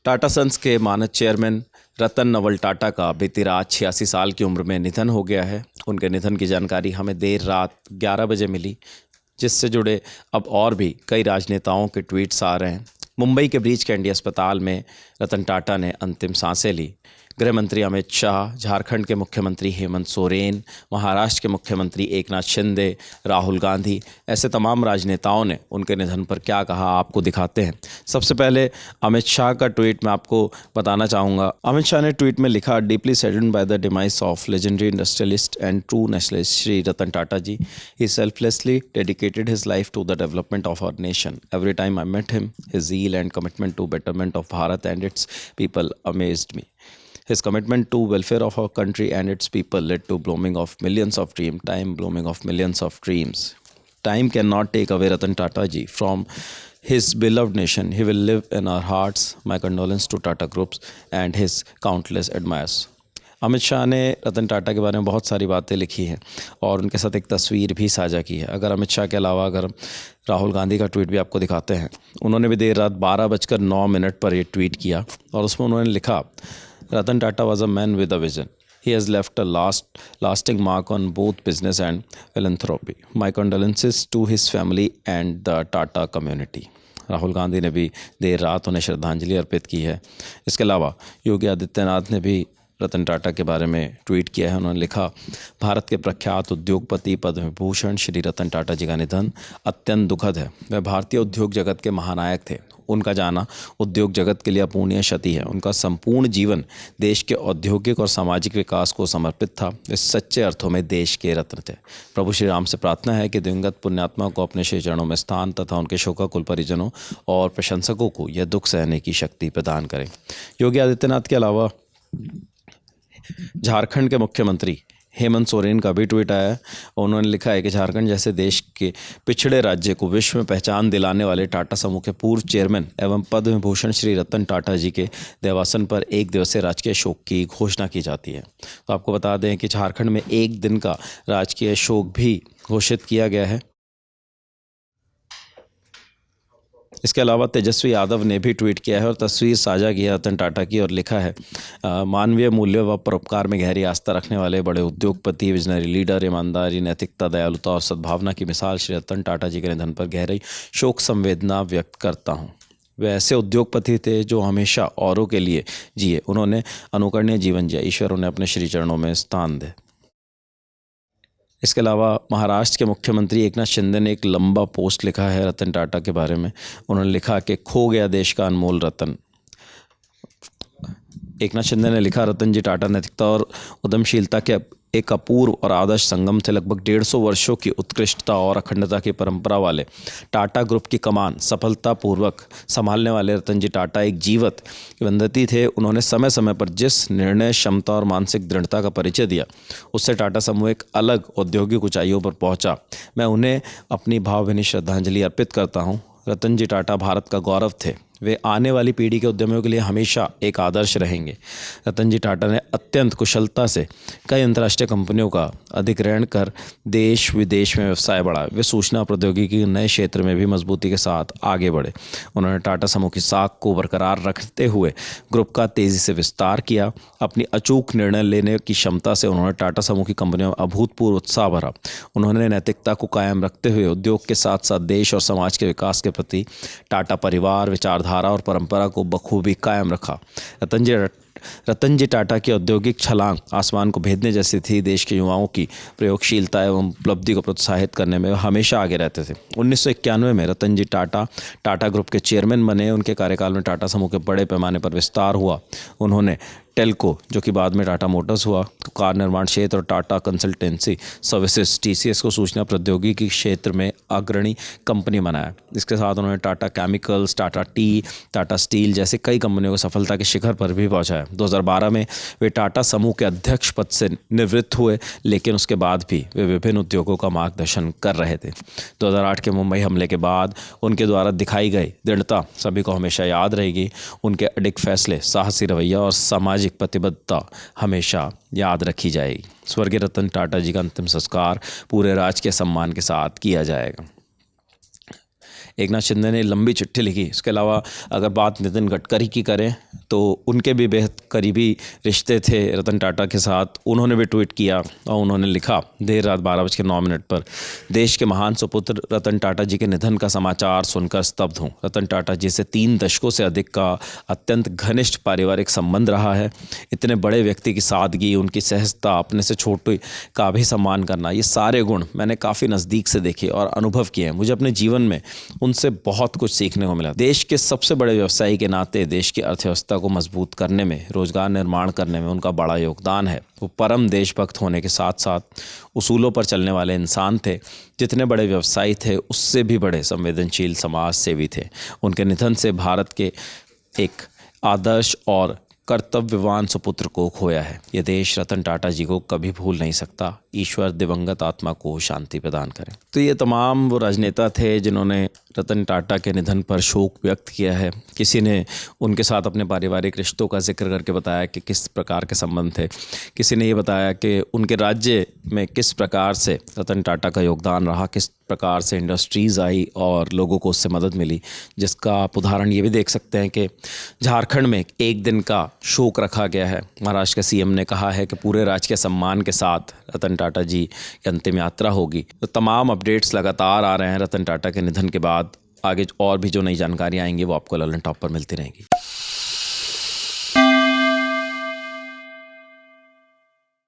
Tata sons के मानद chairman रतन नवल टाटा का बीती रात 86 साल की उम्र में निधन हो गया है। उनके निधन की जानकारी हमें देर रात 11 बजे मिली, जिससे जुड़े अब और भी कई राजनेताओं के ट्वीट्स आ रहे हैं। मुंबई के ब्रीच कैंडी अस्पताल में रतन टाटा ने अंतिम सांसें ली। गृह मंत्री अमित शाह, झारखंड के मुख्यमंत्री हेमंत सोरेन, महाराष्ट्र के मुख्यमंत्री एकनाथ शिंदे, राहुल गांधी, ऐसे तमाम राजनेताओं ने उनके निधन पर क्या कहा आपको दिखाते हैं। सबसे पहले अमित शाह का ट्वीट मैं आपको बताना चाहूँगा। अमित शाह ने ट्वीट में लिखा, deeply saddened by the demise of legendary industrialist and true nationalist Shri Ratan Tata ji. He selflessly dedicated his life to the development of our nation. Every time I met him, his zeal and commitment to betterment of Bharat and its people amazed me. His commitment to welfare of our country and its people led to blooming of millions of dreams. Time cannot take away Ratan Tata ji from his beloved nation. He will live in our hearts. My condolence to Tata Groups and his countless admirers. Amit Shah ने रतन टाटा के बारे में बहुत सारी बातें लिखी हैं और उनके साथ एक तस्वीर भी साझा की है। अगर अमित शाह के अलावा अगर राहुल गांधी का ट्वीट भी आपको दिखाते हैं, उन्होंने भी देर रात 12:09 पर ये ट्वीट किया और उसमें उन्होंने लिखा, Ratan Tata was a man with a vision. He has left a lasting mark on both business and philanthropy. My condolences to his family and the Tata community. Rahul Gandhi ने भी देर रात उन्हें श्रद्धांजलि अर्पित की है। इसके अलावा योगी आदित्यनाथ ने भी रतन टाटा के बारे में ट्वीट किया है। उन्होंने लिखा, भारत के प्रख्यात उद्योगपति पद्म विभूषण श्री रतन टाटा जी का निधन अत्यंत दुखद है। वह भारतीय उद्योग जगत के महानायक थे। उनका जाना उद्योग जगत के लिए अपूर्णीय क्षति है। उनका संपूर्ण जीवन देश के औद्योगिक और सामाजिक विकास को समर्पित था। वे सच्चे अर्थों में देश के रत्न थे। प्रभु श्री राम से प्रार्थना है कि दिवंगत पुण्यात्मा को अपने श्री चरणों में स्थान तथा उनके शोकाकुल परिजनों और प्रशंसकों को यह दुख सहने की शक्ति प्रदान करें। योगी आदित्यनाथ के अलावा झारखंड के मुख्यमंत्री हेमंत सोरेन का भी ट्वीट आया है। उन्होंने लिखा है कि झारखंड जैसे देश के पिछड़े राज्य को विश्व में पहचान दिलाने वाले टाटा समूह के पूर्व चेयरमैन एवं पद्म विभूषण श्री रतन टाटा जी के देहावसान पर एक दिवसीय राजकीय शोक की घोषणा की जाती है। तो आपको बता दें कि झारखंड में एक दिन का राजकीय शोक भी घोषित किया गया है। इसके अलावा तेजस्वी यादव ने भी ट्वीट किया है और तस्वीर साझा की है रतन टाटा की और लिखा है, मानवीय मूल्यों व परोपकार में गहरी आस्था रखने वाले बड़े उद्योगपति, विजनरी लीडर, ईमानदारी, नैतिकता, दयालुता और सद्भावना की मिसाल श्री रतन टाटा जी के निधन पर गहरी शोक संवेदना व्यक्त करता हूँ। वे ऐसे उद्योगपति थे जो हमेशा औरों के लिए जिए। उन्होंने अनुकरणीय जीवन जिया। ईश्वर उन्हें अपने श्री चरणों में स्थान दे। इसके अलावा महाराष्ट्र के मुख्यमंत्री एकनाथ शिंदे ने एक लंबा पोस्ट लिखा है रतन टाटा के बारे में। उन्होंने लिखा कि खो गया देश का अनमोल रतन। एकनाथ शिंदे ने लिखा, रतन जी टाटा नैतिकता और उद्यमशीलता के एक अपूर्व और आदर्श संगम थे। लगभग 150 वर्षों की उत्कृष्टता और अखंडता की परंपरा वाले टाटा ग्रुप की कमान सफलतापूर्वक संभालने वाले रतन जी टाटा एक जीवत किंवदंती थे। उन्होंने समय समय पर जिस निर्णय, क्षमता और मानसिक दृढ़ता का परिचय दिया, उससे टाटा समूह एक अलग औद्योगिक ऊंचाइयों पर पहुंचा। मैं उन्हें अपनी भावभीनी श्रद्धांजलि अर्पित करता हूं। रतन जी टाटा भारत का गौरव थे। वे आने वाली पीढ़ी के उद्यमियों के लिए हमेशा एक आदर्श रहेंगे। रतन जी टाटा ने अत्यंत कुशलता से कई अंतर्राष्ट्रीय कंपनियों का अधिग्रहण कर देश विदेश में व्यवसाय बढ़ाया। वे सूचना प्रौद्योगिकी के नए क्षेत्र में भी मजबूती के साथ आगे बढ़े। उन्होंने टाटा समूह की साख को बरकरार रखते हुए ग्रुप का तेज़ी से विस्तार किया। अपनी अचूक निर्णय लेने की क्षमता से उन्होंने टाटा समूह की कंपनियों में अभूतपूर्व उत्साह भरा। उन्होंने नैतिकता को कायम रखते हुए उद्योग के साथ साथ देश और समाज के विकास के प्रति टाटा परिवार, विचारधारा और परंपरा को बखूबी कायम रखा। रतन जी टाटा की औद्योगिक छलांग आसमान को भेदने जैसी थी। देश के युवाओं की प्रयोगशीलता एवं उपलब्धि को प्रोत्साहित करने में वे हमेशा आगे रहते थे। 1991 में रतन जी टाटा ग्रुप के चेयरमैन बने। उनके कार्यकाल में टाटा समूह के बड़े पैमाने पर विस्तार हुआ। उन्होंने टेल्को, जो कि बाद में टाटा मोटर्स हुआ, कार निर्माण क्षेत्र और टाटा कंसल्टेंसी सर्विसेज TCS को सूचना प्रौद्योगिकी क्षेत्र में अग्रणी कंपनी बनाया। इसके साथ उन्होंने Tata chemicals, Tata T, Tata steel जैसे कई कंपनियों को सफलता के शिखर पर भी पहुंचाया। 2012 में वे टाटा समूह के अध्यक्ष पद से निवृत्त हुए, लेकिन उसके बाद भी वे विभिन्न उद्योगों का मार्गदर्शन कर रहे थे। 2008 के मुंबई हमले के बाद उनके द्वारा दिखाई गई दृढ़ता सभी को हमेशा याद रहेगी। उनके अडिग फैसले, साहसी रवैया और सामाजिक प्रतिबद्धता हमेशा याद रखी जाएगी। स्वर्गीय रतन टाटा जी का अंतिम संस्कार पूरे राजकीय सम्मान के साथ किया जाएगा। एकनाथ शिंदे ने लंबी चिट्ठी लिखी। इसके अलावा अगर बात नितिन गडकरी की करें तो उनके भी बेहद करीबी रिश्ते थे रतन टाटा के साथ। उन्होंने भी ट्वीट किया और उन्होंने लिखा देर रात 12:09 पर, देश के महान सुपुत्र रतन टाटा जी के निधन का समाचार सुनकर स्तब्ध हूँ। रतन टाटा जी से 3 दशकों से अधिक का अत्यंत घनिष्ठ पारिवारिक संबंध रहा है। इतने बड़े व्यक्ति की सादगी, उनकी सहजता, अपने से छोटे का भी सम्मान करना, ये सारे गुण मैंने काफ़ी नज़दीक से देखे और अनुभव किए हैं। मुझे अपने जीवन में उनसे बहुत कुछ सीखने को मिला। देश के सबसे बड़े व्यवसायी के नाते देश की अर्थव्यवस्था को मजबूत करने में, रोजगार निर्माण करने में उनका बड़ा योगदान है। वो परम देशभक्त होने के साथ साथ उसूलों पर चलने वाले इंसान थे। जितने बड़े व्यवसायी थे उससे भी बड़े संवेदनशील समाज सेवी थे। उनके निधन से भारत के एक आदर्श और कर्तव्यवान सुपुत्र को खोया है। यह देश रतन टाटा जी को कभी भूल नहीं सकता। ईश्वर दिवंगत आत्मा को शांति प्रदान करें। तो ये तमाम वो राजनेता थे जिन्होंने रतन टाटा के निधन पर शोक व्यक्त किया है। किसी ने उनके साथ अपने पारिवारिक रिश्तों का जिक्र करके बताया कि किस प्रकार के संबंध थे। किसी ने ये बताया कि उनके राज्य में किस प्रकार से रतन टाटा का योगदान रहा, किस प्रकार से इंडस्ट्रीज़ आई और लोगों को उससे मदद मिली। जिसका आप उदाहरण ये भी देख सकते हैं कि झारखंड में 1 दिन का शोक रखा गया है। महाराष्ट्र के सीएम ने कहा है कि पूरे राजकीय सम्मान के साथ रतन टाटा जी की अंतिम यात्रा होगी। तो तमाम अपडेट्स लगातार आ रहे हैं रतन टाटा के निधन के बाद। आगे और भी जो नई जानकारी आएंगी वो आपको ललन टॉप पर मिलती रहेंगी।